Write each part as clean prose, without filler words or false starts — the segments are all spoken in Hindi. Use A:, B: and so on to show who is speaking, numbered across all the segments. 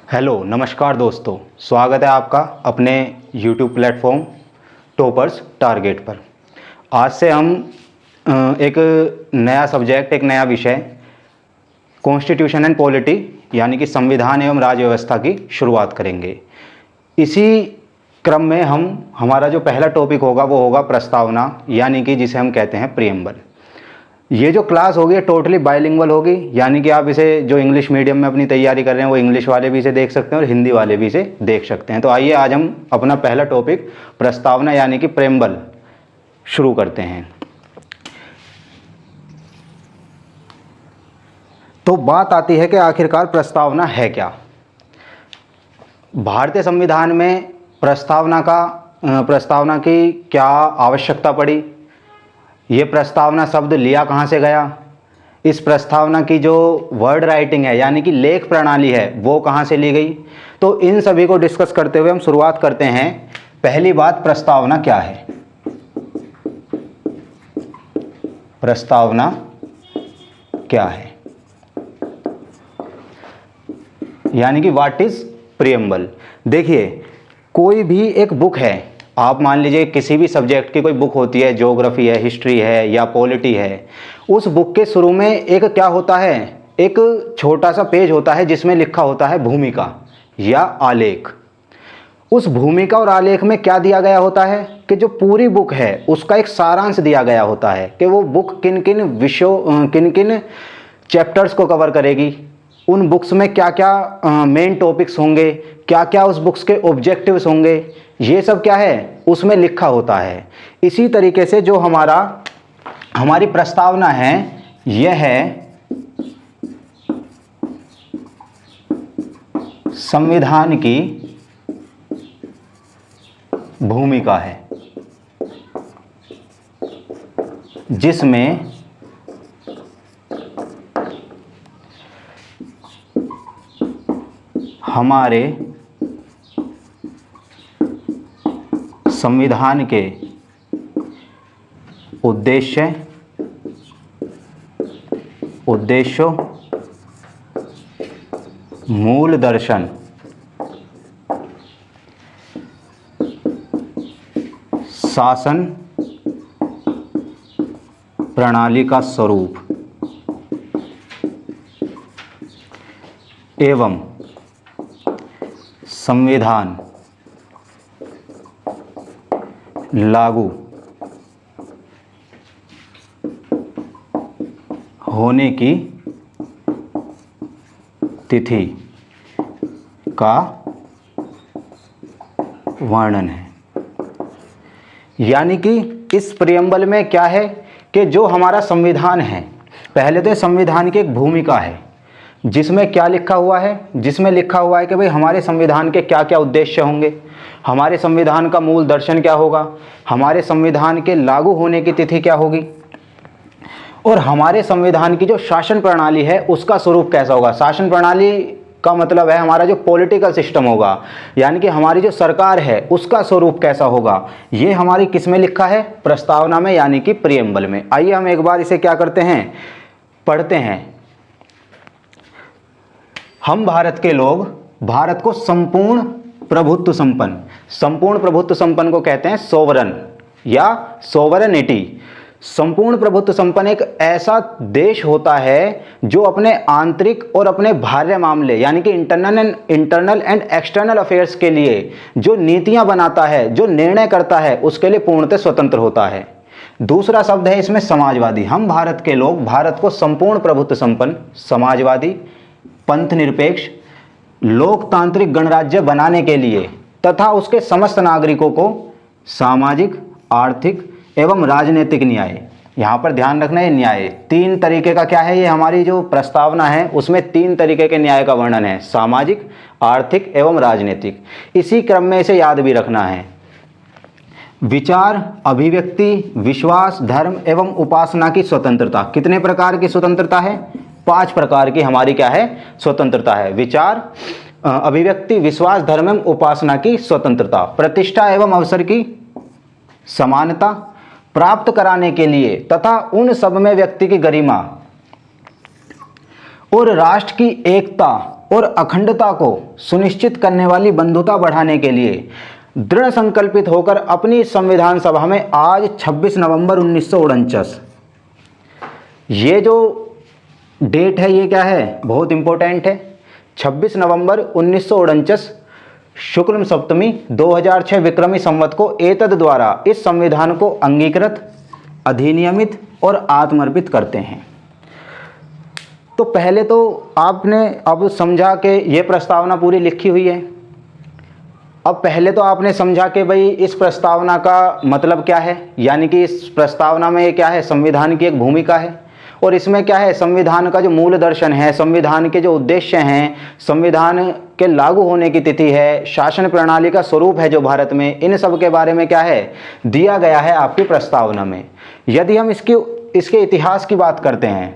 A: हेलो नमस्कार दोस्तों, स्वागत है आपका अपने YouTube प्लेटफॉर्म टॉपर्स टारगेट पर। आज से हम एक नया सब्जेक्ट, एक नया विषय कॉन्स्टिट्यूशन एंड पॉलिटी यानी कि संविधान एवं राज्य व्यवस्था की शुरुआत करेंगे। इसी क्रम में हमारा जो पहला टॉपिक होगा वो होगा प्रस्तावना, यानी कि जिसे हम कहते हैं प्रीएम्बल। ये जो क्लास होगी टोटली बाइलिंगुअल होगी, यानी कि आप इसे जो इंग्लिश मीडियम में अपनी तैयारी कर रहे हैं वो इंग्लिश वाले भी इसे देख सकते हैं और हिंदी वाले भी इसे देख सकते हैं। तो आइए आज हम अपना पहला टॉपिक प्रस्तावना यानी कि प्रीएम्बल शुरू करते हैं। तो बात आती है कि आखिरकार प्रस्तावना है क्या। भारतीय संविधान में प्रस्तावना की क्या आवश्यकता पड़ी, ये प्रस्तावना शब्द लिया कहाँ से गया, इस प्रस्तावना की जो वर्ड राइटिंग है यानी कि लेख प्रणाली है वो कहाँ से ली गई। तो इन सभी को डिस्कस करते हुए हम शुरुआत करते हैं। पहली बात, प्रस्तावना क्या है। प्रस्तावना क्या है यानी कि व्हाट इज प्रीएम्बल। देखिए, कोई भी एक बुक है, आप मान लीजिए किसी भी सब्जेक्ट की कोई बुक होती है, ज्योग्राफी है, हिस्ट्री है या पॉलिटी है, उस बुक के शुरू में एक क्या होता है, एक छोटा सा पेज होता है जिसमें लिखा होता है भूमिका या आलेख। उस भूमिका और आलेख में क्या दिया गया होता है कि जो पूरी बुक है उसका एक सारांश दिया गया होता है कि वो बुक किन किन विषयों, किन किन चैप्टर्स को कवर करेगी, उन बुक्स में क्या क्या मेन टॉपिक्स होंगे, क्या क्या उस बुक्स के ऑब्जेक्टिव्स होंगे, ये सब क्या है उसमें लिखा होता है। इसी तरीके से जो हमारी प्रस्तावना है यह है संविधान की भूमिका है, जिसमें हमारे संविधान के उद्देश्यों, मूल दर्शन, शासन प्रणाली का स्वरूप एवं संविधान लागू होने की तिथि का वर्णन है। यानी कि इस प्रीएम्बल में क्या है कि जो हमारा संविधान है, पहले तो संविधान की एक भूमिका है जिसमें क्या लिखा हुआ है, जिसमें लिखा हुआ है कि भाई हमारे संविधान के क्या क्या उद्देश्य होंगे, हमारे संविधान का मूल दर्शन क्या होगा, हमारे संविधान के लागू होने की तिथि क्या होगी, और हमारे संविधान की जो शासन प्रणाली है उसका स्वरूप कैसा होगा। शासन प्रणाली का मतलब है हमारा जो पॉलिटिकल सिस्टम होगा, यानी कि हमारी जो सरकार है उसका स्वरूप कैसा होगा। ये हमारी किस में लिखा है, प्रस्तावना में यानी कि प्रीएम्बल में। आइए हम एक बार इसे क्या करते हैं, पढ़ते हैं। हम भारत के लोग भारत को संपूर्ण प्रभुत्व संपन्न को कहते हैं सोवरन या सोवरेनिटी। संपूर्ण प्रभुत्व संपन्न एक ऐसा देश होता है जो अपने आंतरिक और अपने बाह्य मामले यानी कि इंटरनल एंड एक्सटर्नल अफेयर्स के लिए जो नीतियां बनाता है, जो निर्णय करता है, उसके लिए पूर्णतः स्वतंत्र होता है। दूसरा शब्द है इसमें समाजवादी। हम भारत के लोग भारत को संपूर्ण प्रभुत्व संपन्न, समाजवादी, पंथ निरपेक्ष, लोकतांत्रिक गणराज्य बनाने के लिए तथा उसके समस्त नागरिकों को सामाजिक, आर्थिक एवं राजनीतिक न्याय, यहाँ पर ध्यान रखना है न्याय, तीन तरीके का क्या है, ये हमारी जो प्रस्तावना है उसमें तीन तरीके के न्याय का वर्णन है, सामाजिक, आर्थिक एवं राजनीतिक। इसी क्रम में इसे याद भी रखना है। विचार, अभिव्यक्ति, विश्वास, धर्म एवं उपासना की स्वतंत्रता। कितने प्रकार की स्वतंत्रता है, 5 प्रकार की हमारी क्या है, स्वतंत्रता है। विचार, अभिव्यक्ति, विश्वास, धर्म एवं उपासना की स्वतंत्रता। प्रतिष्ठा एवं अवसर की समानता प्राप्त कराने के लिए तथा उन सब में व्यक्ति की गरिमा और राष्ट्र की एकता और अखंडता को सुनिश्चित करने वाली बंधुता बढ़ाने के लिए दृढ़ संकल्पित होकर अपनी संविधान सभा में आज 26 नवंबर 1949, ये जो डेट है ये क्या है, बहुत इंपॉर्टेंट है। 26 नवंबर 1949 शुक्ल सप्तमी 2006 विक्रमी संवत को एतद द्वारा इस संविधान को अंगीकृत, अधिनियमित और आत्मर्पित करते हैं। तो पहले तो आपने अब समझा कि ये प्रस्तावना पूरी लिखी हुई है। अब पहले तो आपने समझा कि भाई इस प्रस्तावना का मतलब क्या है, यानी कि इस प्रस्तावना में ये क्या है, संविधान की एक भूमिका है और इसमें क्या है, संविधान का जो मूल दर्शन है, संविधान के जो उद्देश्य हैं, संविधान के लागू होने की तिथि है, शासन प्रणाली का स्वरूप है जो भारत में, इन सब के बारे में क्या है दिया गया है आपकी प्रस्तावना में। यदि हम इसके इतिहास की बात करते हैं,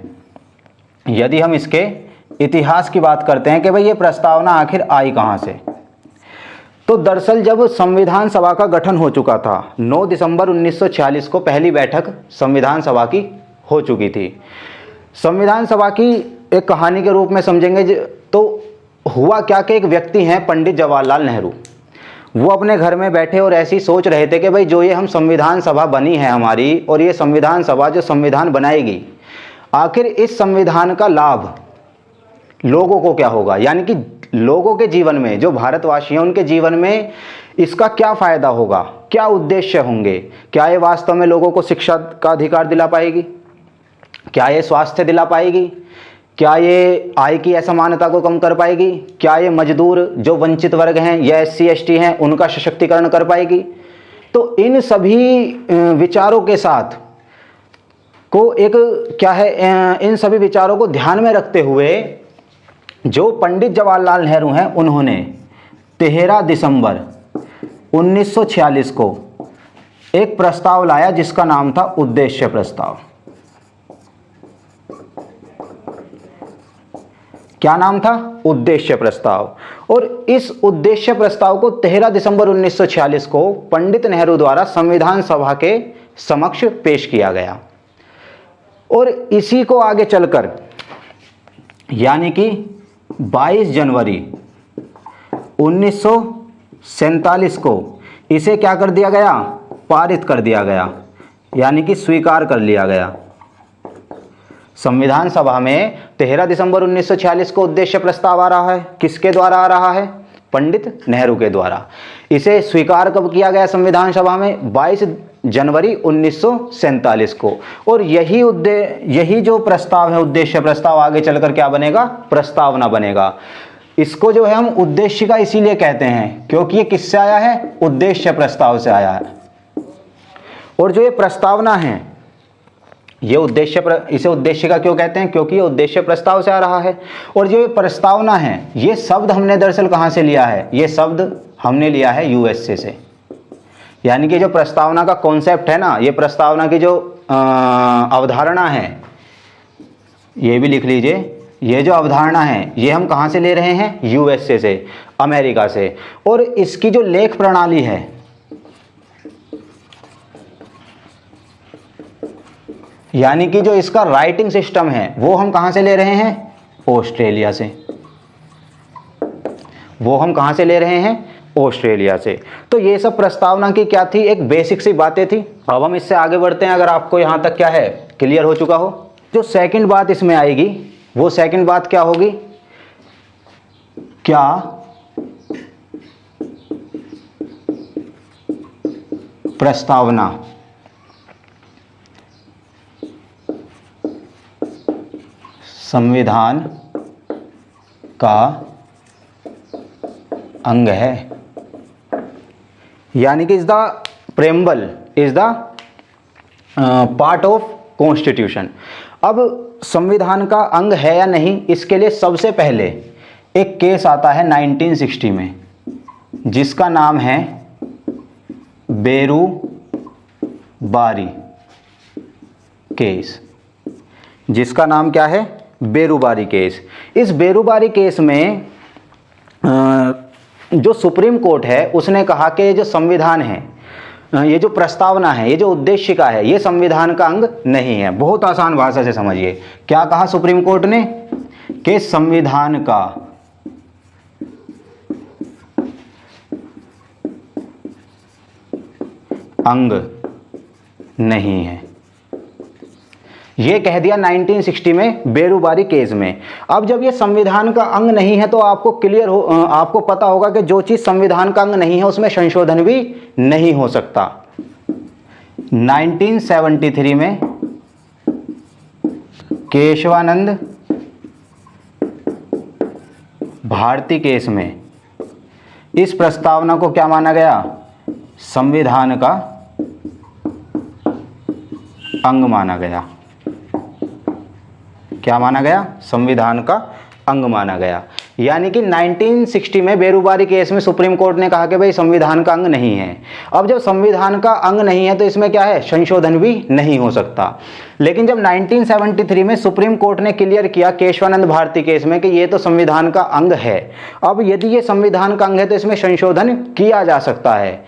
A: यदि हम इसके इतिहास की बात करते हैं कि भाई ये प्रस्तावना आखिर आई कहाँ से, तो दरअसल जब संविधान सभा का गठन हो चुका था, 9 दिसंबर 1946 को पहली बैठक संविधान सभा की हो चुकी थी। संविधान सभा की एक कहानी के रूप में समझेंगे तो हुआ क्या कि एक व्यक्ति हैं पंडित जवाहरलाल नेहरू, वो अपने घर में बैठे और ऐसी सोच रहे थे कि भाई जो ये हम संविधान सभा बनी है हमारी, और ये संविधान सभा जो संविधान बनाएगी, आखिर इस संविधान का लाभ लोगों को क्या होगा, यानी कि लोगों के जीवन में, जो भारतवासी हैं उनके जीवन में इसका क्या फ़ायदा होगा, क्या उद्देश्य होंगे, क्या ये वास्तव में लोगों को शिक्षा का अधिकार दिला पाएगी, क्या ये स्वास्थ्य दिला पाएगी, क्या ये आय की असमानता को कम कर पाएगी, क्या ये मजदूर जो वंचित वर्ग हैं या SC ST हैं उनका सशक्तिकरण कर पाएगी। तो इन सभी विचारों के साथ को एक क्या है, इन सभी विचारों को ध्यान में रखते हुए जो पंडित जवाहरलाल नेहरू हैं उन्होंने 13 दिसंबर 1946 को एक प्रस्ताव लाया जिसका नाम था उद्देश्य प्रस्ताव। क्या नाम था? उद्देश्य प्रस्ताव। और इस उद्देश्य प्रस्ताव को 13 दिसंबर 1946 को पंडित नेहरू द्वारा संविधान सभा के समक्ष पेश किया गया और इसी को आगे चलकर यानी कि 22 जनवरी 1947 को इसे क्या कर दिया गया? पारित कर दिया गया, यानी कि स्वीकार कर लिया गया। संविधान सभा में 13 दिसंबर 1946 को उद्देश्य प्रस्ताव आ रहा है, किसके द्वारा आ रहा है? पंडित नेहरू के द्वारा। इसे स्वीकार कब किया गया संविधान सभा में? 22 जनवरी 1947 को। और यही जो प्रस्ताव है उद्देश्य प्रस्ताव आगे चलकर क्या बनेगा? प्रस्तावना बनेगा। इसको जो है हम उद्देशिका इसीलिए कहते हैं क्योंकि ये किससे आया है? उद्देश्य प्रस्ताव से आया है। और जो ये प्रस्तावना है ये इसे उद्देशिका क्यों कहते हैं? क्योंकि ये उद्देश्य प्रस्ताव से आ रहा है। और जो ये प्रस्तावना है ये शब्द हमने दरअसल कहाँ से लिया है? ये शब्द हमने लिया है USA से। यानी कि जो प्रस्तावना का कॉन्सेप्ट है ना, ये प्रस्तावना की जो अवधारणा है, ये भी लिख लीजिए, ये जो अवधारणा है ये हम कहाँ से ले रहे हैं? USA से, अमेरिका से। और इसकी जो लेख प्रणाली है यानी कि जो इसका राइटिंग सिस्टम है वो हम कहाँ से ले रहे हैं? ऑस्ट्रेलिया से। वो हम कहाँ से ले रहे हैं? ऑस्ट्रेलिया से। तो ये सब प्रस्तावना की क्या थी? एक बेसिक सी बातें थी। अब हम इससे आगे बढ़ते हैं, अगर आपको यहाँ तक क्या है क्लियर हो चुका हो। जो सेकंड बात इसमें आएगी वो सेकंड बात क्या होगी? क्या प्रस्तावना संविधान का अंग है? यानी कि is the preamble, is the part of constitution. अब संविधान का अंग है या नहीं, इसके लिए सबसे पहले एक केस आता है 1960 में जिसका नाम है बेरुबारी केस। जिसका नाम क्या है? बेरुबारी केस। इस बेरुबारी केस में जो सुप्रीम कोर्ट है उसने कहा कि ये जो संविधान है, ये जो प्रस्तावना है, ये जो उद्देशिका है, ये संविधान का अंग नहीं है। बहुत आसान भाषा से समझिए। क्या कहा सुप्रीम कोर्ट ने? कि संविधान का अंग नहीं है। ये कह दिया 1960 में बेरुबारी केस में। अब जब ये संविधान का अंग नहीं है तो आपको आपको पता होगा कि जो चीज संविधान का अंग नहीं है उसमें संशोधन भी नहीं हो सकता। 1973 में केशवानंद भारती केस में इस प्रस्तावना को क्या माना गया? संविधान का अंग माना गया। क्या माना गया? संविधान का अंग माना गया। यानी कि 1960 में बेरुबारी केस में सुप्रीम कोर्ट ने कहा कि भाई संविधान का अंग नहीं है। अब जब संविधान का अंग नहीं है तो इसमें क्या है? संशोधन भी नहीं हो सकता। लेकिन जब 1973 में सुप्रीम कोर्ट ने क्लियर किया केशवानंद भारती केस में कि ये तो संविधान का अंग है, अब यदि ये संविधान का अंग है तो इसमें संशोधन किया जा सकता है,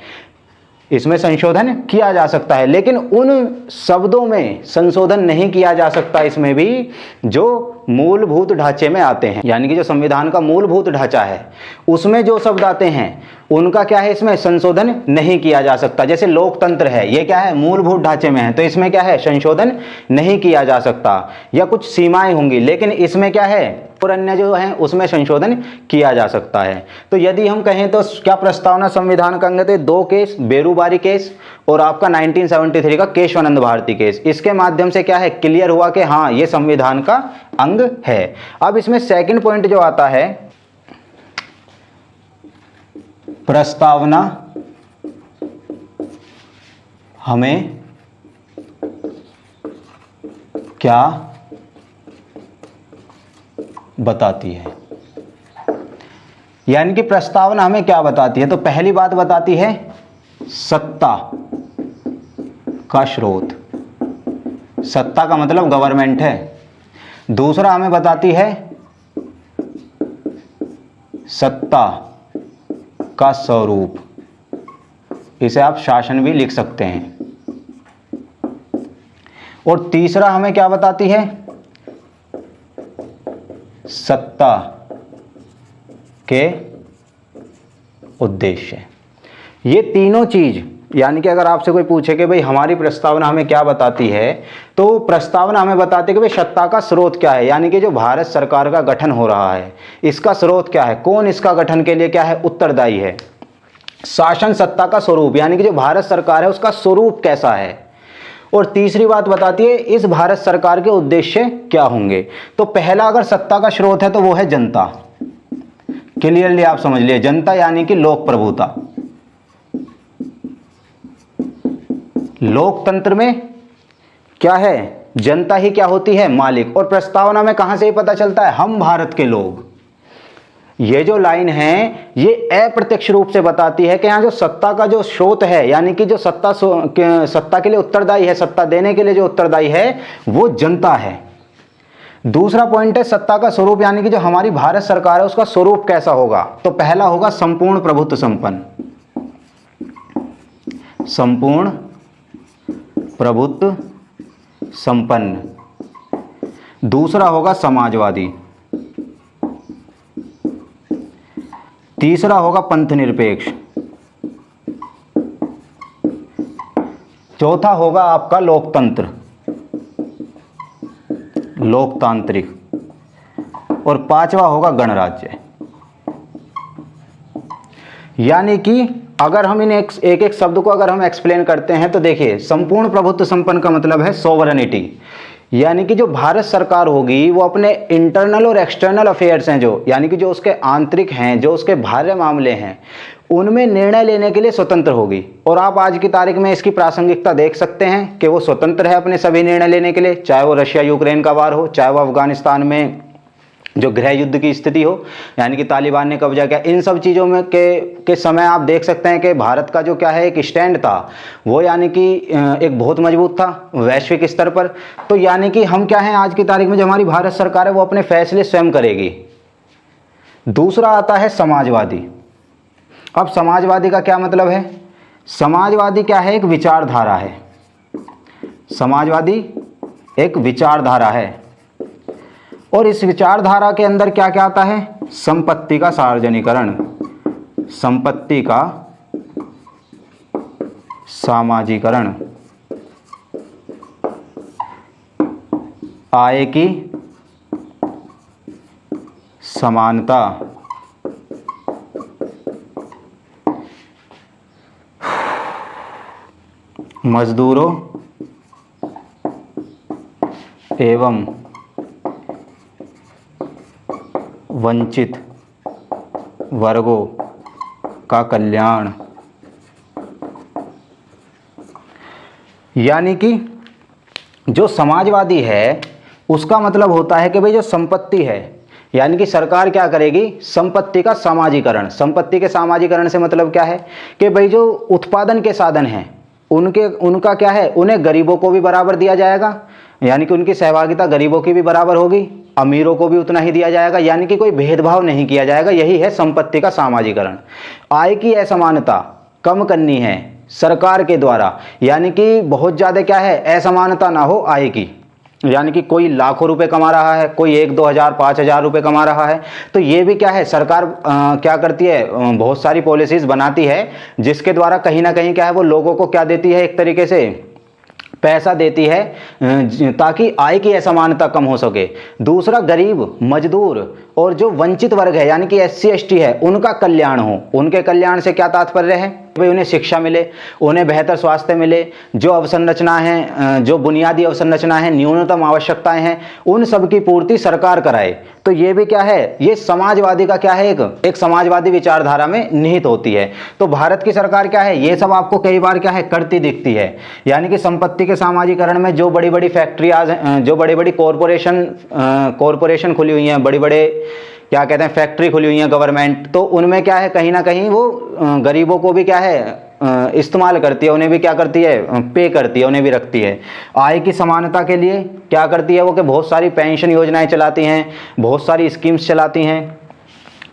A: इसमें संशोधन किया जा सकता है। लेकिन उन शब्दों में संशोधन नहीं किया जा सकता इसमें भी जो मूलभूत ढांचे में आते हैं। यानी कि जो संविधान का मूलभूत ढांचा है उसमें जो शब्द आते हैं उनका क्या है? इसमें संशोधन नहीं किया जा सकता। जैसे लोकतंत्र है, ये क्या है? मूलभूत ढांचे में है, तो इसमें क्या है? संशोधन नहीं किया जा सकता। या कुछ सीमाएं होंगी, लेकिन इसमें क्या है? और अन्य जो है उसमें संशोधन किया जा सकता है। तो यदि हम कहें तो क्या प्रस्तावना संविधान का अंग थे? दो केस, बेरुबारी केस और आपका 1973 का केशवानंद भारती केस। इसके माध्यम से क्या है? क्लियर हुआ कि हाँ ये संविधान का अंग है। अब इसमें सेकंड पॉइंट जो आता है, प्रस्तावना हमें क्या बताती है? यानी कि प्रस्तावना हमें क्या बताती है? तो पहली बात बताती है सत्ता का स्रोत। सत्ता का मतलब गवर्नमेंट है। दूसरा हमें बताती है सत्ता का स्वरूप, इसे आप शासन भी लिख सकते हैं। और तीसरा हमें क्या बताती है? सत्ता के उद्देश्य। ये तीनों चीज, यानी कि अगर आपसे कोई पूछे कि भाई हमारी प्रस्तावना हमें क्या बताती है, तो प्रस्तावना हमें बताती है कि भाई सत्ता का स्रोत क्या है, यानी कि जो भारत सरकार का गठन हो रहा है इसका स्रोत क्या है, कौन इसका गठन के लिए क्या है? उत्तरदायी है। शासन सत्ता का स्वरूप, यानी कि जो भारत सरकार है उसका स्वरूप कैसा है। और तीसरी बात बताती है इस भारत सरकार के उद्देश्य क्या होंगे। तो पहला अगर सत्ता का स्रोत है तो वो है जनता। क्लियरली आप समझ लिए, जनता यानी कि लोक प्रभुता। लोकतंत्र में क्या है? जनता ही क्या होती है? मालिक। और प्रस्तावना में कहां से ही पता चलता है? हम भारत के लोग। ये जो लाइन है ये अप्रत्यक्ष रूप से बताती है कि यहाँ जो सत्ता का जो स्रोत है, यानी कि जो सत्ता के लिए उत्तरदायी है, सत्ता देने के लिए जो उत्तरदायी है वो जनता है। दूसरा पॉइंट है सत्ता का स्वरूप, यानी कि जो हमारी भारत सरकार है उसका स्वरूप कैसा होगा। तो पहला होगा संपूर्ण प्रभुत्व संपन्न, संपूर्ण प्रभुत्व संपन्न। दूसरा होगा समाजवादी। तीसरा होगा पंथ निरपेक्ष। चौथा होगा आपका लोकतंत्र, लोकतांत्रिक। और पांचवा होगा गणराज्य। यानी कि अगर हम इन एक एक शब्द को अगर हम एक्सप्लेन करते हैं तो देखिए, संपूर्ण प्रभुत्व संपन्न का मतलब है सोवरेनिटी, यानी कि जो भारत सरकार होगी वो अपने इंटरनल और एक्सटर्नल अफेयर्स हैं जो, यानी कि जो उसके आंतरिक हैं, जो उसके बाह्य मामले हैं, उनमें निर्णय लेने के लिए स्वतंत्र होगी। और आप आज की तारीख में इसकी प्रासंगिकता देख सकते हैं कि वो स्वतंत्र है अपने सभी निर्णय लेने के लिए, चाहे वो रशिया यूक्रेन का वार हो, चाहे वो अफगानिस्तान में जो गृह युद्ध की स्थिति हो, यानी कि तालिबान ने कब्जा किया। इन सब चीज़ों में के समय आप देख सकते हैं कि भारत का जो क्या है एक स्टैंड था वो, यानी कि एक बहुत मजबूत था वैश्विक स्तर पर। तो यानी कि हम क्या हैं आज की तारीख में, जो हमारी भारत सरकार है वो अपने फैसले स्वयं करेगी। दूसरा आता है समाजवादी। अब समाजवादी का क्या मतलब है? समाजवादी क्या है? एक विचारधारा है। समाजवादी एक विचारधारा है और इस विचारधारा के अंदर क्या क्या आता है? संपत्ति का सार्वजनिकरण, संपत्ति का सामाजिकरण, आय की समानता, मजदूरों एवं वंचित वर्गों का कल्याण। यानी कि जो समाजवादी है उसका मतलब होता है कि भाई जो संपत्ति है, यानी कि सरकार क्या करेगी, संपत्ति का सामाजिकरण। संपत्ति के सामाजिकरण से मतलब क्या है कि भाई जो उत्पादन के साधन हैं उनका क्या है, उन्हें गरीबों को भी बराबर दिया जाएगा, यानी कि उनकी सहभागिता गरीबों की भी बराबर होगी, अमीरों को भी उतना ही दिया जाएगा, यानी कि कोई भेदभाव नहीं किया जाएगा। यही है संपत्ति का सामाजिकरण। आय की असमानता कम करनी है सरकार के द्वारा, यानी कि बहुत ज़्यादा क्या है, असमानता ना हो आय की, यानी कि कोई लाखों रुपए कमा रहा है, कोई 1-2 हज़ार 5 हज़ार रुपये कमा रहा है, तो ये भी क्या है, सरकार क्या करती है, बहुत सारी पॉलिसीज बनाती है जिसके द्वारा कहीं ना कहीं क्या है वो लोगों को क्या देती है, एक तरीके से पैसा देती है ताकि आय की असमानता कम हो सके। दूसरा, गरीब, मजदूर और जो वंचित वर्ग है यानी कि SC ST है उनका कल्याण हो। उनके कल्याण से क्या तात्पर्य है, भाई उन्हें शिक्षा मिले, उन्हें बेहतर स्वास्थ्य मिले, जो अवसंरचना है, जो बुनियादी अवसंरचना है, न्यूनतम आवश्यकताएं हैं, उन सब की पूर्ति सरकार कराए। तो ये भी क्या है, ये समाजवादी का क्या है, एक समाजवादी विचारधारा में निहित होती है। तो भारत की सरकार क्या है, ये सब आपको कई बार क्या है करती दिखती है। यानी कि संपत्ति के सामाजिकरण में जो बड़ी बड़ी फैक्ट्रियां, जो बड़ी बड़ी कॉरपोरेशन खुली हुई हैं, बड़े बड़े क्या कहते हैं फैक्ट्री खुली हुई है गवर्नमेंट, तो उनमें क्या है कहीं ना कहीं वो गरीबों को भी क्या है इस्तेमाल करती है, उन्हें भी क्या करती है, पे करती है, उन्हें भी रखती है। आय की समानता के लिए क्या करती है वो, कि बहुत सारी पेंशन योजनाएं चलाती हैं, बहुत सारी स्कीम्स चलाती हैं।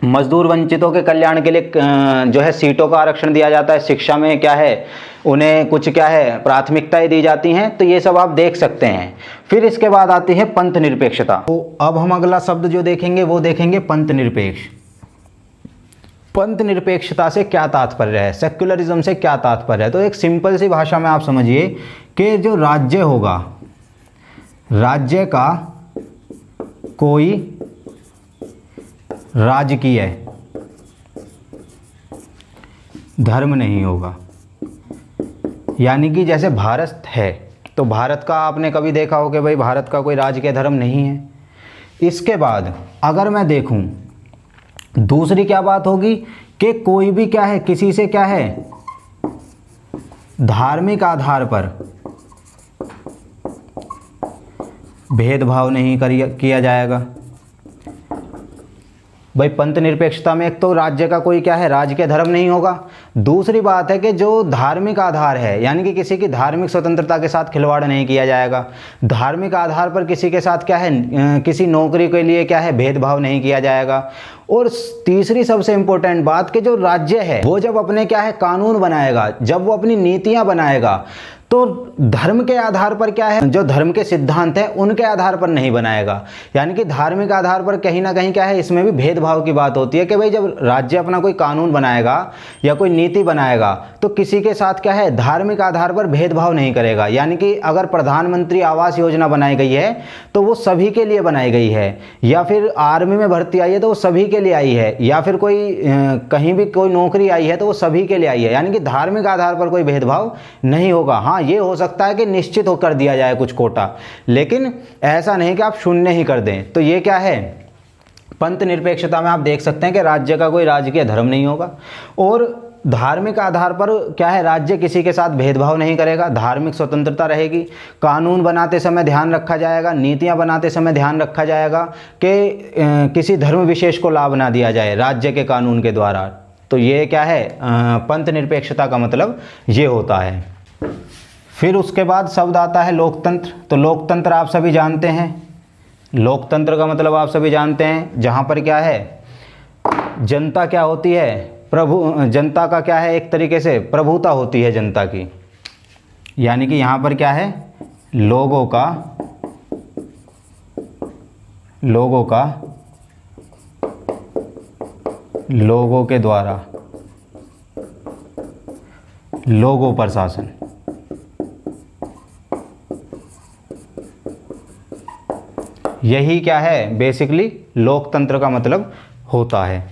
A: मजदूर वंचितों के कल्याण के लिए जो है सीटों का आरक्षण दिया जाता है, शिक्षा में क्या है उन्हें कुछ क्या है प्राथमिकताएं दी जाती हैं। तो ये सब आप देख सकते हैं। फिर इसके बाद आती है पंथ निरपेक्षता। तो अब हम अगला शब्द जो देखेंगे वो देखेंगे पंथ निरपेक्ष। पंथ निरपेक्षता से क्या तात्पर्य है, सेक्युलरिज्म से क्या तात्पर्य है। तो एक सिंपल सी भाषा में आप समझिए कि जो राज्य होगा, राज्य का कोई राजकीय धर्म नहीं होगा। यानी कि जैसे भारत है तो भारत का आपने कभी देखा हो कि भाई भारत का कोई राजकीय धर्म नहीं है। इसके बाद अगर मैं देखूं दूसरी क्या बात होगी कि कोई भी क्या है किसी से क्या है धार्मिक आधार पर भेदभाव नहीं किया जाएगा। भाई पंथ निरपेक्षता में एक तो राज्य का कोई क्या है राजकीय धर्म नहीं होगा। दूसरी बात है कि जो धार्मिक आधार है यानी कि किसी की धार्मिक स्वतंत्रता के साथ खिलवाड़ नहीं किया जाएगा। धार्मिक आधार पर किसी के साथ क्या है किसी नौकरी के लिए क्या है भेदभाव नहीं किया जाएगा। और तीसरी सबसे इंपॉर्टेंट बात कि जो राज्य है वो जब अपने क्या है कानून बनाएगा, जब वो अपनी नीतियां बनाएगा तो धर्म के आधार पर क्या है जो धर्म के सिद्धांत हैं उनके आधार पर नहीं बनाएगा। यानी कि धार्मिक आधार पर कहीं ना कहीं क्या है इसमें भी भेदभाव की बात होती है कि भाई जब राज्य अपना कोई कानून बनाएगा या कोई नीति बनाएगा तो किसी के साथ क्या है धार्मिक आधार पर भेदभाव नहीं करेगा। यानी कि अगर प्रधानमंत्री आवास योजना बनाई गई है तो वो सभी के लिए बनाई गई है, या फिर आर्मी में भर्ती आई है तो वो सभी के लिए आई है, या फिर कोई कहीं भी कोई नौकरी आई है तो वो सभी के लिए आई है। यानी कि धार्मिक आधार पर कोई भेदभाव नहीं होगा। हाँ, ये हो सकता है कि निश्चित होकर दिया जाए कुछ कोटा, लेकिन ऐसा नहीं कि आप शून्य ही कर दें। तो ये क्या है पंथ निरपेक्षता में आप देख सकते हैं कि राज्य का कोई राजकीय धर्म नहीं होगा और धार्मिक आधार पर क्या है राज्य किसी के साथ भेदभाव नहीं करेगा, धार्मिक स्वतंत्रता रहेगी। कानून बनाते समय ध्यान रखा जाएगा, नीतियां बनाते समय ध्यान रखा जाएगा कि किसी धर्म विशेष को लाभ ना दिया जाए राज्य के कानून के द्वारा। तो ये क्या है पंथ निरपेक्षता का मतलब ये होता है। फिर उसके बाद शब्द आता है लोकतंत्र। तो लोकतंत्र आप सभी जानते हैं, लोकतंत्र का मतलब आप सभी जानते हैं जहाँ पर क्या है जनता क्या होती है जनता का क्या है एक तरीके से प्रभुता होती है जनता की। यानी कि यहाँ पर क्या है लोगों के द्वारा लोगों पर शासन। यही क्या है, बेसिकली लोकतंत्र का मतलब होता है।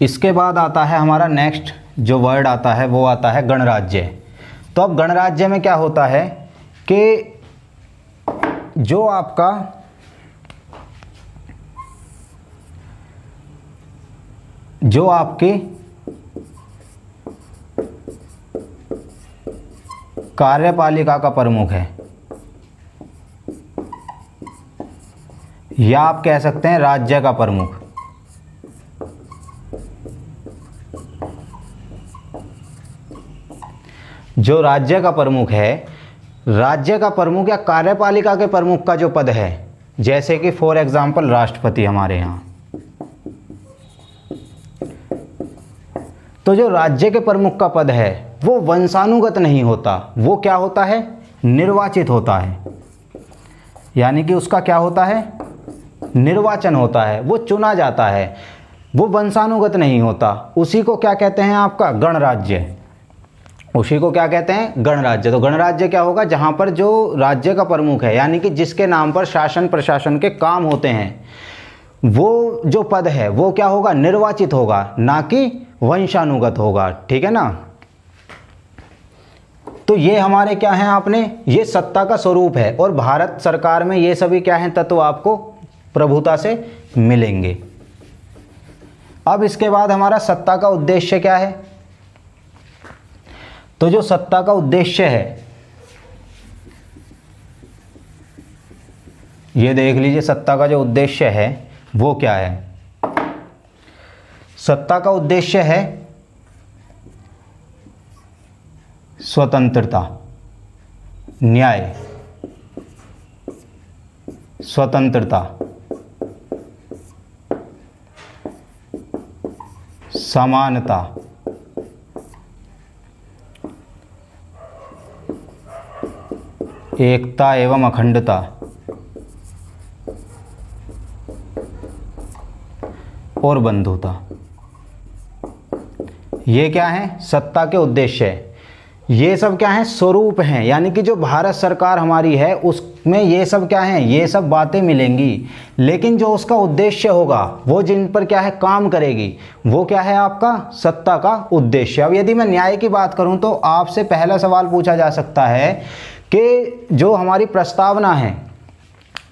A: इसके बाद आता है हमारा नेक्स्ट जो वर्ड आता है वो आता है गणराज्य। तो अब गणराज्य में क्या होता है कि जो आपके कार्यपालिका का प्रमुख है, या आप कह सकते हैं राज्य का प्रमुख, जो राज्य का प्रमुख है, राज्य का प्रमुख या कार्यपालिका के प्रमुख का जो पद है, जैसे कि फॉर एग्जाम्पल राष्ट्रपति हमारे यहाँ, तो जो राज्य के प्रमुख का पद है वो वंशानुगत नहीं होता, वो क्या होता है, निर्वाचित होता है। यानी कि उसका क्या होता है, निर्वाचन होता है, वो चुना जाता है, वो वंशानुगत नहीं होता। उसी को क्या कहते हैं, आपका गणराज्य। उसी को क्या कहते हैं, गणराज्य। तो गणराज्य क्या होगा, जहाँ पर जो राज्य का प्रमुख है, यानी कि जिसके नाम पर शासन प्रशासन के काम होते हैं, वो जो पद है वो क्या होगा, निर्वाचित होगा, ना कि वंशानुगत होगा। ठीक है ना। तो ये हमारे क्या हैं, आपने ये सत्ता का स्वरूप है, और भारत सरकार में ये सभी क्या हैं, तत्व आपको प्रभुता से मिलेंगे। अब इसके बाद हमारा सत्ता का उद्देश्य क्या है। तो जो सत्ता का उद्देश्य है, ये देख लीजिए, सत्ता का जो उद्देश्य है वो क्या है। सत्ता का उद्देश्य है स्वतंत्रता, न्याय, स्वतंत्रता, समानता, एकता एवं अखंडता, और बंधुता। ये क्या है, सत्ता के उद्देश्य है। ये सब क्या है, स्वरूप हैं। यानी कि जो भारत सरकार हमारी है उसमें ये सब क्या है, ये सब बातें मिलेंगी, लेकिन जो उसका उद्देश्य होगा, वो जिन पर क्या है काम करेगी, वो क्या है, आपका सत्ता का उद्देश्य। अब यदि मैं न्याय की बात करूं तो आपसे पहला सवाल पूछा जा सकता है कि जो हमारी प्रस्तावना है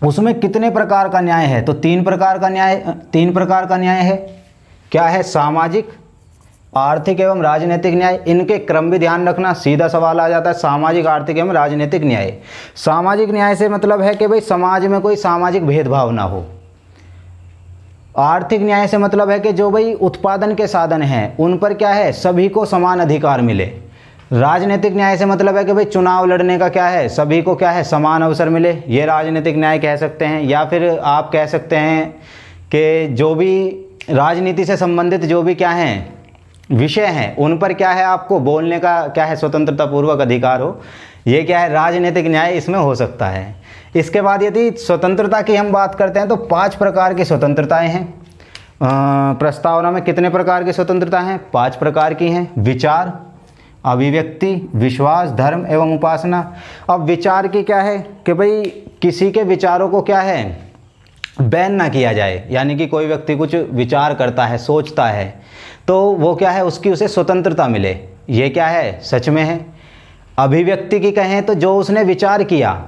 A: उसमें कितने प्रकार का न्याय है। तो तीन प्रकार का न्याय है। क्या है, सामाजिक, आर्थिक एवं राजनीतिक न्याय। इनके क्रम भी ध्यान रखना, सीधा सवाल आ जाता है, सामाजिक, आर्थिक एवं राजनीतिक न्याय। सामाजिक न्याय से मतलब है कि भाई समाज में कोई सामाजिक भेदभाव ना हो। आर्थिक न्याय से मतलब है कि जो भाई उत्पादन के साधन हैं उन पर क्या है, सभी को समान अधिकार मिले। राजनीतिक न्याय से मतलब है कि भाई चुनाव लड़ने का क्या है, सभी को क्या है, समान अवसर मिले। ये राजनीतिक न्याय कह सकते हैं। या फिर आप कह सकते हैं कि जो भी राजनीति से संबंधित जो भी क्या हैं विषय हैं उन पर क्या है, आपको बोलने का क्या है, स्वतंत्रता पूर्वक अधिकार हो। ये क्या है, राजनीतिक न्याय इसमें हो सकता है। इसके बाद यदि स्वतंत्रता की हम बात करते हैं तो 5 प्रकार की स्वतंत्रताएं हैं। प्रस्तावना में कितने प्रकार की स्वतंत्रता हैं, 5 प्रकार की हैं। विचार, अभिव्यक्ति, विश्वास, धर्म एवं उपासना। अब विचार की क्या है कि भाई किसी के विचारों को क्या है, बैन ना किया जाए। यानी कि कोई व्यक्ति कुछ विचार करता है, सोचता है, तो वो क्या है, उसकी उसे स्वतंत्रता मिले। ये क्या है, सच में है। अभिव्यक्ति की कहें तो जो उसने विचार किया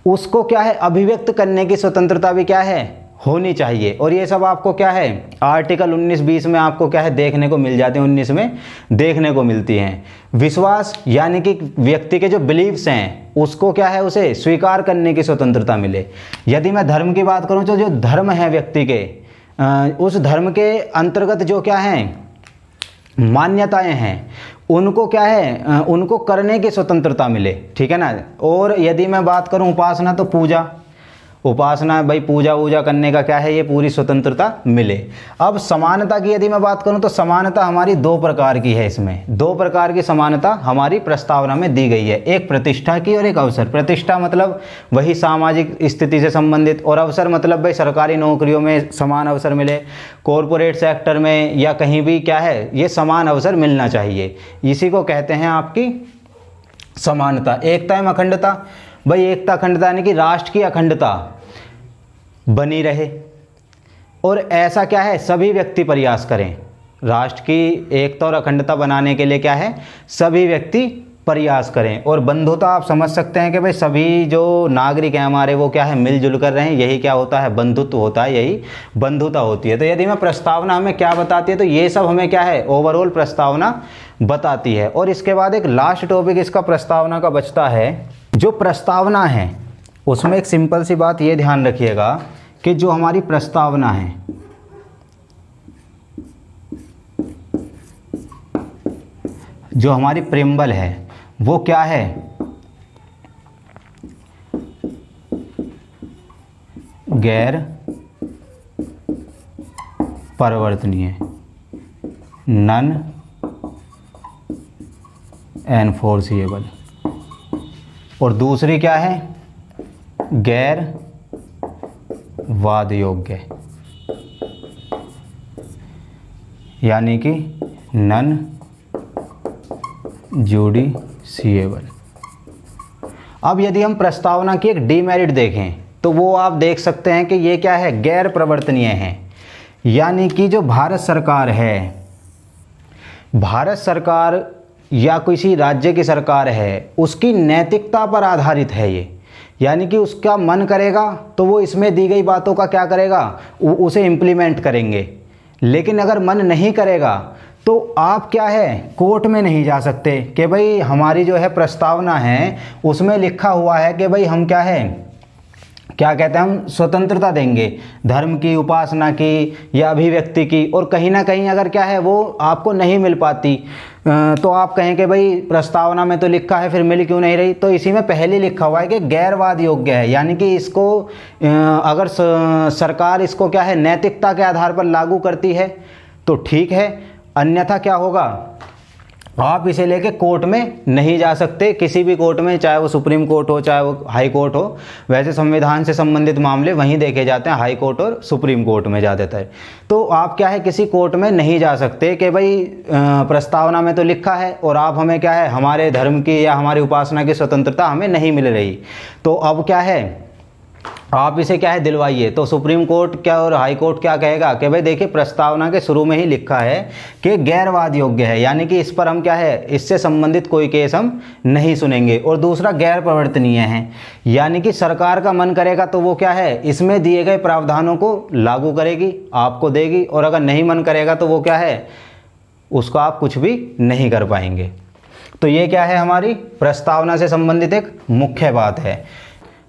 A: उसको क्या है, अभिव्यक्त करने की स्वतंत्रता भी क्या है, होनी चाहिए। और ये सब आपको क्या है, आर्टिकल 19-20 में आपको क्या है देखने को मिल जाते हैं, 19 में देखने को मिलती हैं। विश्वास यानी कि व्यक्ति के जो बिलीव्स हैं उसको क्या है, उसे स्वीकार करने की स्वतंत्रता मिले। यदि मैं धर्म की बात करूं तो जो धर्म है व्यक्ति के, उस धर्म के अंतर्गत जो क्या हैं मान्यताएं हैं उनको क्या है, उनको करने की स्वतंत्रता मिले। ठीक है ना। और यदि मैं बात करूं उपासना, तो पूजा, उपासना भाई पूजा वूजा करने का क्या है, ये पूरी स्वतंत्रता मिले। अब समानता की यदि मैं बात करूं तो समानता हमारी 2 प्रकार की है। इसमें 2 प्रकार की समानता हमारी प्रस्तावना में दी गई है, एक प्रतिष्ठा की और एक अवसर। प्रतिष्ठा मतलब वही सामाजिक स्थिति से संबंधित, और अवसर मतलब भाई सरकारी नौकरियों में समान अवसर मिले, कॉरपोरेट सेक्टर में या कहीं भी क्या है, ये समान अवसर मिलना चाहिए। इसी को कहते हैं आपकी समानता। एकता एवं अखंडता, भाई एकता अखंडता यानी कि राष्ट्र की अखंडता, बनी रहे। और ऐसा क्या है, सभी व्यक्ति प्रयास करें। राष्ट्र की एकता और अखंडता बनाने के लिए क्या है, सभी व्यक्ति प्रयास करें। और बंधुता आप समझ सकते हैं कि भाई सभी जो नागरिक हैं हमारे वो क्या है, मिलजुल कर रहे हैं, यही क्या होता है, बंधुत्व होता है, यही बंधुता होती है। तो यदि मैं प्रस्तावना हमें क्या बताती है, तो ये सब हमें क्या है, ओवरऑल प्रस्तावना बताती है। और इसके बाद एक लास्ट टॉपिक इसका प्रस्तावना का बचता है। जो प्रस्तावना है उसमें एक सिंपल सी बात ये ध्यान रखिएगा कि जो हमारी प्रस्तावना है, जो हमारी प्रेम्बल है, वो क्या है, गैर परिवर्तनीय, नॉन एनफोर्सिएबल। और दूसरी क्या है, गैर वाद योग्य, यानी कि नॉन जुडिशिएबल। अब यदि हम प्रस्तावना की एक डीमेरिट देखें तो वो आप देख सकते हैं कि ये क्या है, गैर परिवर्तनीय है। यानी कि जो भारत सरकार है, भारत सरकार या किसी राज्य की सरकार है, उसकी नैतिकता पर आधारित है ये। यानी कि उसका मन करेगा तो वो इसमें दी गई बातों का क्या करेगा, उसे इम्प्लीमेंट करेंगे। लेकिन अगर मन नहीं करेगा तो आप क्या है, कोर्ट में नहीं जा सकते कि भाई हमारी जो है प्रस्तावना है उसमें लिखा हुआ है कि भाई हम क्या है, क्या कहते हैं, हम स्वतंत्रता देंगे धर्म की, उपासना की या अभिव्यक्ति की। और कहीं ना कहीं अगर क्या है वो आपको नहीं मिल पाती तो आप कहें कि भाई प्रस्तावना में तो लिखा है, फिर मिल क्यों नहीं रही। तो इसी में पहले लिखा हुआ है कि गैरवाद योग्य है। यानी कि इसको अगर सरकार इसको क्या है, नैतिकता के आधार पर लागू करती है तो ठीक है, अन्यथा क्या होगा, आप इसे लेके कोर्ट में नहीं जा सकते, किसी भी कोर्ट में, चाहे वो सुप्रीम कोर्ट हो चाहे वो हाई कोर्ट हो। वैसे संविधान से संबंधित मामले वहीं देखे जाते हैं, हाई कोर्ट और सुप्रीम कोर्ट में ज़्यादातर। तो आप क्या है, किसी कोर्ट में नहीं जा सकते कि भाई प्रस्तावना में तो लिखा है और आप हमें क्या है, हमारे धर्म की या हमारी उपासना की स्वतंत्रता हमें नहीं मिल रही। तो अब क्या है, आप इसे क्या है, दिलवाइए। तो सुप्रीम कोर्ट क्या और हाई कोर्ट क्या कहेगा कि भाई देखिए प्रस्तावना के शुरू में ही लिखा है कि गैरवाद योग्य है, यानी कि इस पर हम क्या है, इससे संबंधित कोई केस हम नहीं सुनेंगे। और दूसरा गैर परिवर्तनीय है, यानी कि सरकार का मन करेगा तो वो क्या है, इसमें दिए गए प्रावधानों को लागू करेगी, आपको देगी। और अगर नहीं मन करेगा तो वो क्या है, उसको आप कुछ भी नहीं कर पाएंगे। तो ये क्या है, हमारी प्रस्तावना से संबंधित एक मुख्य बात है।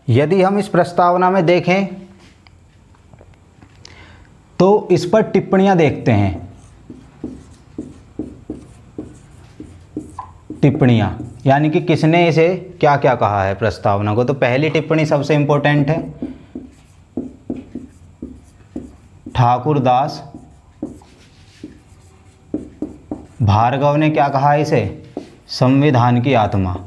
A: यदि हम इस प्रस्तावना में देखें तो इस पर टिप्पणियां देखते हैं। टिप्पणियां यानी कि किसने इसे क्या क्या कहा है प्रस्तावना को। तो पहली टिप्पणी सबसे इंपॉर्टेंट है, ठाकुरदास भार्गव ने क्या कहा इसे, संविधान की आत्मा।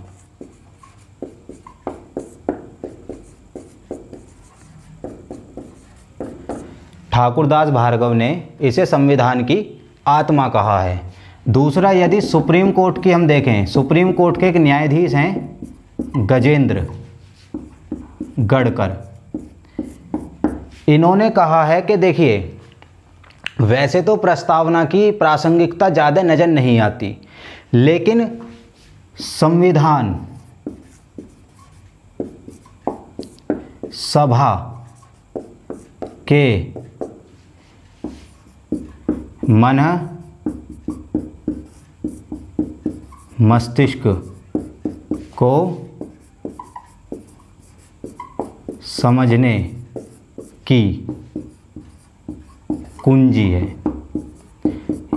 A: ठाकुरदास भार्गव ने इसे संविधान की आत्मा कहा है। दूसरा, यदि सुप्रीम कोर्ट की हम देखें, सुप्रीम कोर्ट के एक न्यायाधीश हैं गजेंद्र गढ़कर, इन्होंने कहा है कि देखिए वैसे तो प्रस्तावना की प्रासंगिकता ज़्यादा नज़र नहीं आती, लेकिन संविधान सभा के मन मस्तिष्क को समझने की कुंजी है।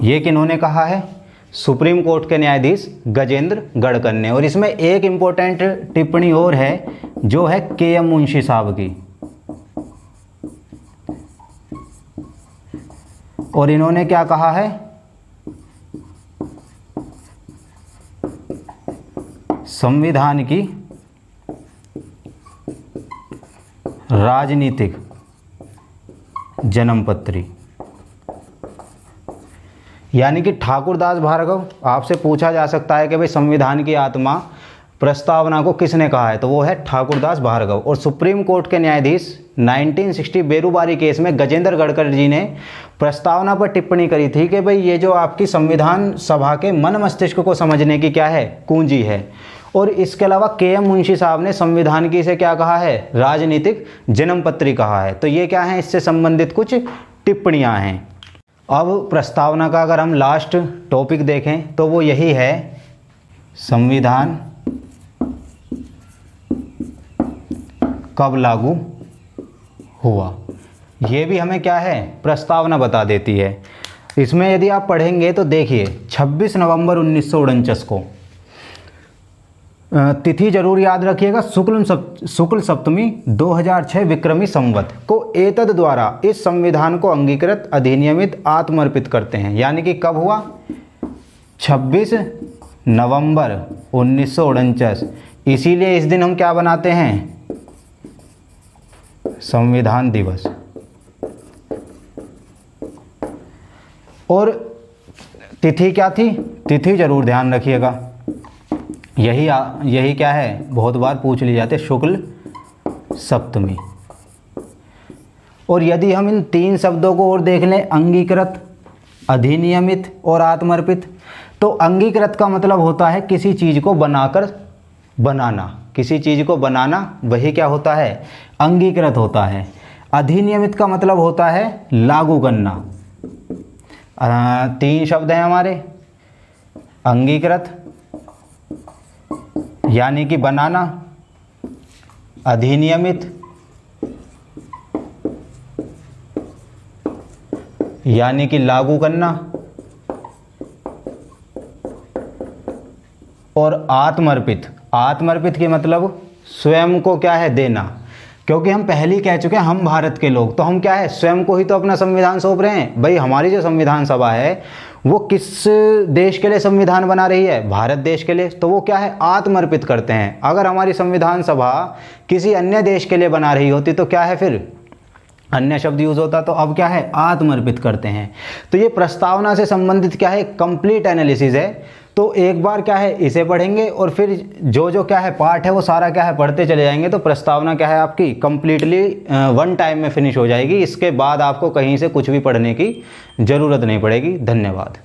A: ये किन्होंने कहा है, सुप्रीम कोर्ट के न्यायाधीश गजेंद्र गढ़कर ने। और इसमें एक इम्पोर्टेंट टिप्पणी और है जो है के.एम. मुंशी साहब की, और इन्होंने क्या कहा है, संविधान की राजनीतिक जन्मपत्री। यानी कि ठाकुरदास भार्गव, आपसे पूछा जा सकता है कि भाई संविधान की आत्मा प्रस्तावना को किसने कहा है, तो वो है ठाकुरदास भार्गव। और सुप्रीम कोर्ट के न्यायाधीश 1960 बेरूबारी केस में गजेंद्र गडकरी जी ने प्रस्तावना पर टिप्पणी करी थी कि भाई ये जो आपकी संविधान सभा के मन मस्तिष्क को समझने की क्या है, कुंजी है। और इसके अलावा के.एम. मुंशी साहब ने संविधान की इसे क्या कहा है, राजनीतिक जन्मपत्री कहा है। तो ये क्या है, इससे संबंधित कुछ टिप्पणियां हैं। अब प्रस्तावना का अगर हम लास्ट टॉपिक देखें तो वो यही है, संविधान कब लागू हुआ। ये भी हमें क्या है, प्रस्तावना बता देती है। इसमें यदि आप पढ़ेंगे तो देखिए 26 नवंबर 1949 को, तिथि जरूर याद रखिएगा, शुक्ल सप्तमी 2006 विक्रमी संवत को एतद द्वारा इस संविधान को अंगीकृत अधिनियमित आत्मर्पित करते हैं। यानी कि कब हुआ, 26 नवंबर 1949। इसीलिए इस दिन हम क्या बनाते हैं, संविधान दिवस। और तिथि क्या थी, तिथि जरूर ध्यान रखिएगा, यही क्या है, बहुत बार पूछ ली जाते, शुक्ल सप्तमी। और यदि हम इन तीन शब्दों को और देख लें, अंगीकृत, अधिनियमित और आत्मर्पित, तो अंगीकृत का मतलब होता है किसी चीज़ को बनाकर बनाना, किसी चीज़ को बनाना, वही क्या होता है, अंगीकृत होता है। अधिनियमित का मतलब होता है लागू करना। तीन शब्द हैं हमारे, अंगीकृत यानी कि बनाना, अधिनियमित यानी कि लागू करना, और आत्मर्पित, आत्मर्पित के मतलब स्वयं को क्या है, देना। क्योंकि हम पहले ही कह चुके हैं, हम भारत के लोग, तो हम क्या है, स्वयं को ही तो अपना संविधान सौंप रहे हैं। भाई हमारी जो संविधान सभा है वो किस देश के लिए संविधान बना रही है, भारत देश के लिए, तो वो क्या है, आत्मर्पित करते हैं। अगर हमारी संविधान सभा किसी अन्य देश के लिए बना रही होती तो क्या है, फिर अन्य शब्द यूज होता। तो अब क्या है, आत्मर्पित करते हैं। तो ये प्रस्तावना से संबंधित क्या है, कंप्लीट एनालिसिस है। तो एक बार क्या है, इसे पढ़ेंगे और फिर जो क्या है पार्ट है वो सारा क्या है पढ़ते चले जाएंगे। तो प्रस्तावना क्या है आपकी कंप्लीटली वन टाइम में फिनिश हो जाएगी। इसके बाद आपको कहीं से कुछ भी पढ़ने की ज़रूरत नहीं पड़ेगी। धन्यवाद।